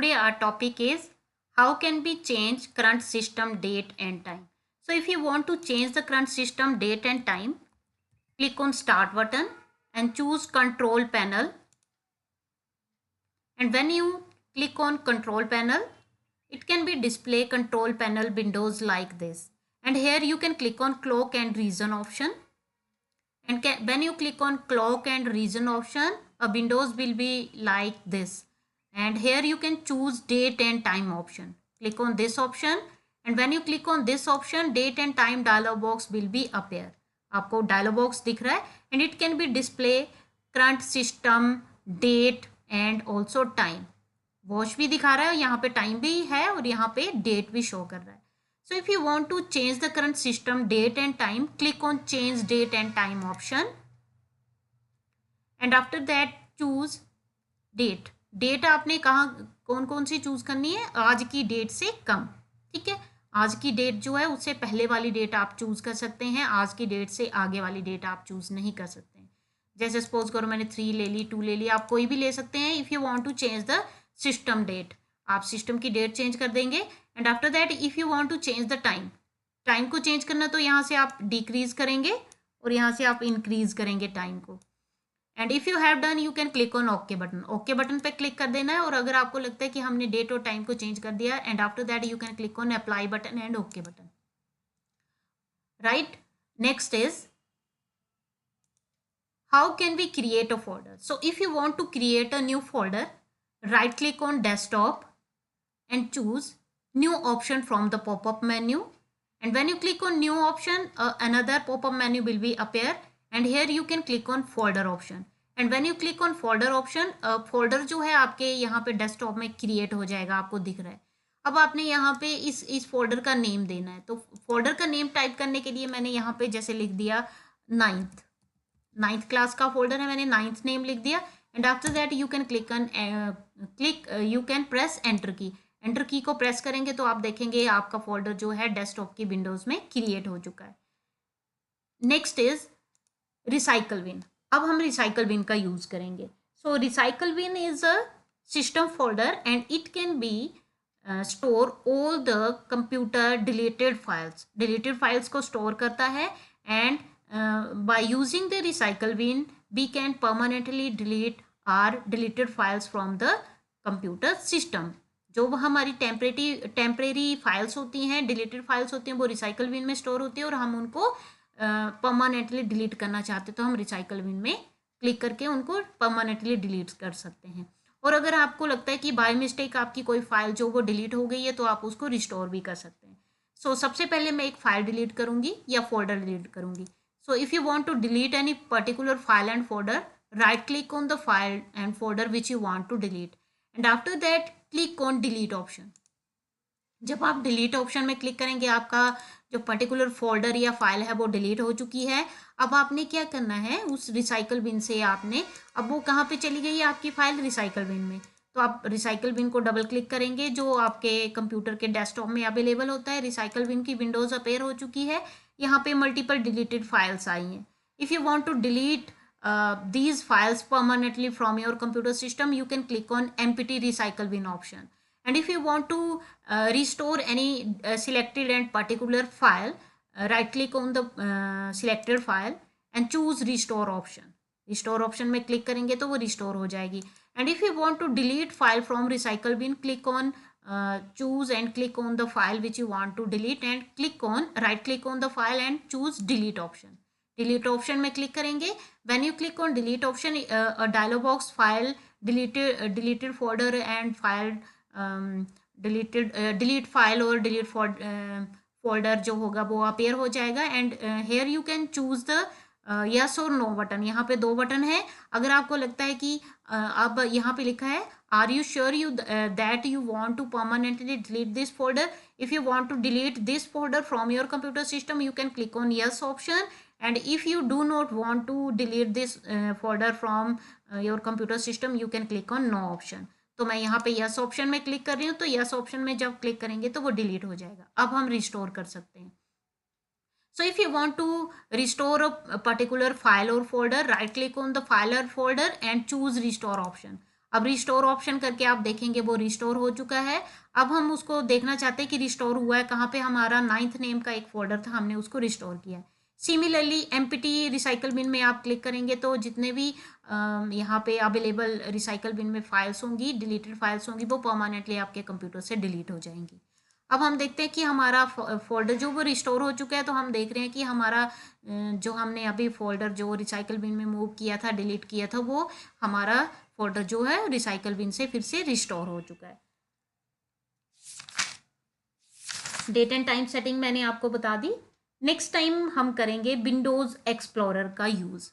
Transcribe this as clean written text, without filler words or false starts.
Today our topic is how can we change current system date and time. So if you want to change the current system date and time, click on start button and choose control panel. And when you click on control panel, it can be display control panel windows like this. And here you can click on clock and region option. And when you click on clock and region option, a windows will be like this. And here you can choose date and time option. Click on this option, and when you click on this option, date and time dialog box will be appear. आपको dialog box दिख रहा है, and it can be display current system, date and also time. Watch भी दिखा रहा है, यहाँ पे टाइम भी है और यहाँ पे डेट भी शो कर रहा है. So if you want to change the current system date and time, click on change date and time option. And after that choose date. Date आपने कहाँ कौन कौन सी चूज करनी है? आज की डेट से कम. ठीक है, आज की डेट जो है उससे पहले वाली डेट आप चूज कर सकते हैं. आज की डेट से आगे वाली डेट आप चूज नहीं कर सकते हैं. जैसे सपोज करो मैंने 3 ले ली, 2 ले ली, आप कोई भी ले सकते हैं. If you want to change the system date, आप सिस्टम की डेट चेंज कर देंगे. And after that if you want to change the time, time को चेंज करना तो यहाँ से आप डिक्रीज करेंगे और यहाँ से आप इंक्रीज करेंगे टाइम को. And if you have done, you can click on okay button. Okay button पे क्लिक कर देना है. और अगर आपको लगता है कि हमने डेट और टाइम को चेंज कर दिया, and after that you can click on apply button and okay button. Right, next is how can we create a folder. So if you want to create a new folder, right click on desktop and choose new option from the pop-up menu. And when you click on new option, another pop-up menu will be appear, and here you can click on folder option. And when you click on folder option, folder जो है आपके यहाँ पे desktop में create हो जाएगा, आपको दिख रहा है. अब आपने यहाँ पे इस फोल्डर का नेम देना है. तो फोल्डर का नेम टाइप करने के लिए मैंने यहाँ पे जैसे लिख दिया नाइन्थ क्लास का फोल्डर है, मैंने 9th नेम लिख दिया. And after that you can you can press enter की. एंटर की को प्रेस करेंगे तो आप देखेंगे आपका फोल्डर जो है डेस्कटॉप की विंडोज में क्रिएट हो चुका है. Next is recycle bin. अब हम रिसाइकल बिन का यूज करेंगे. So recycle bin is a system folder and it can be store all the computer deleted files को स्टोर करता है. And by using the recycle bin we can permanently delete our deleted files from the computer system. जो हमारी temporary files होती हैं, deleted files होती हैं, वो रिसाइकल बिन में स्टोर होती है और हम उनको परमानेंटली डिलीट करना चाहते हैं तो हम रिसाइकल बिन में क्लिक करके उनको परमानेंटली डिलीट कर सकते हैं. और अगर आपको लगता है कि बाय मिस्टेक आपकी कोई फाइल जो वो डिलीट हो गई है तो आप उसको रिस्टोर भी कर सकते हैं. सो सबसे पहले मैं एक फाइल डिलीट करूँगी या फोल्डर डिलीट करूँगी. So if you want to delete any particular file and folder, right click on the file and folder which you want to delete. And after that click on delete option. जब आप delete option में click करेंगे आपका जो particular folder या file है वो delete हो चुकी है. अब आपने क्या करना है, उस रिसाइकल बिन से आपने, अब वो कहाँ पे चली गई है आपकी फाइल? रिसाइकल बिन में. तो आप रिसाइकल बिन को डबल क्लिक करेंगे जो आपके कंप्यूटर के डेस्कटॉप में अवेलेबल होता है. रिसाइकल बिन की विंडोज अपेयर हो चुकी है. यहाँ पे मल्टीपल डिलीटेड फाइल्स आई हैं. If you want to delete these files permanently from your computer system, you can click on empty recycle bin option. And if you want to restore any selected and particular file, right click on the selected file and choose restore option. restore option में click करेंगे तो वो restore हो जाएगी. And if you want to delete file from recycle bin, click on choose and click on the file which you want to delete and right click on the file and choose delete option. delete option में click करेंगे. when you click on delete option, a dialog box file deleted folder and file delete file और delete folder जो होगा वो appear हो जाएगा. and here you can choose the yes और no button. यहाँ पे 2 बटन है. अगर आपको लगता है कि अब यहाँ पे लिखा है are you sure you that you want to permanently delete this folder. If you want to delete this folder from your computer system you can click on yes option. And if you do not want to delete this folder from your computer system you can click on no option. तो मैं यहाँ पे yes option में click कर रही हूँ. तो yes option में जब क्लिक करेंगे तो वो डिलीट हो जाएगा. अब हम रिस्टोर कर सकते हैं. So if you want to restore a particular file or folder, right click on the file or folder and choose restore option. अब रिस्टोर ऑप्शन करके आप देखेंगे वो रिस्टोर हो चुका है। अब हम उसको देखना चाहते हैं कि रिस्टोर हुआ है कहाँ पे, हमारा 9th नेम का एक फोल्डर था, हमने उसको रिस्टोर किया है। सिमिलरली एम्प्टी रिसाइकल बिन में आप क्लिक करेंगे तो जितने भी यहाँ पे अवेलेबल रिसाइकल बिन में फाइल्स होंगी, डिलीटेड फाइल्स होंगी, वो परमानेंटली आपके कंप्यूटर से डिलीट हो जाएंगी। अब हम देखते हैं कि हमारा फोल्डर जो वो रिस्टोर हो चुका है, तो हम देख रहे हैं कि हमारा जो हमने अभी फोल्डर जो रिसाइकल बिन में मूव किया था, डिलीट किया था, वो हमारा फोल्डर जो है रिसाइकल बिन से फिर से रिस्टोर हो चुका है। डेट एंड टाइम सेटिंग मैंने आपको बता दी। नेक्स्ट टाइम हम करेंगे विंडोज़ एक्सप्लोरर का यूज़।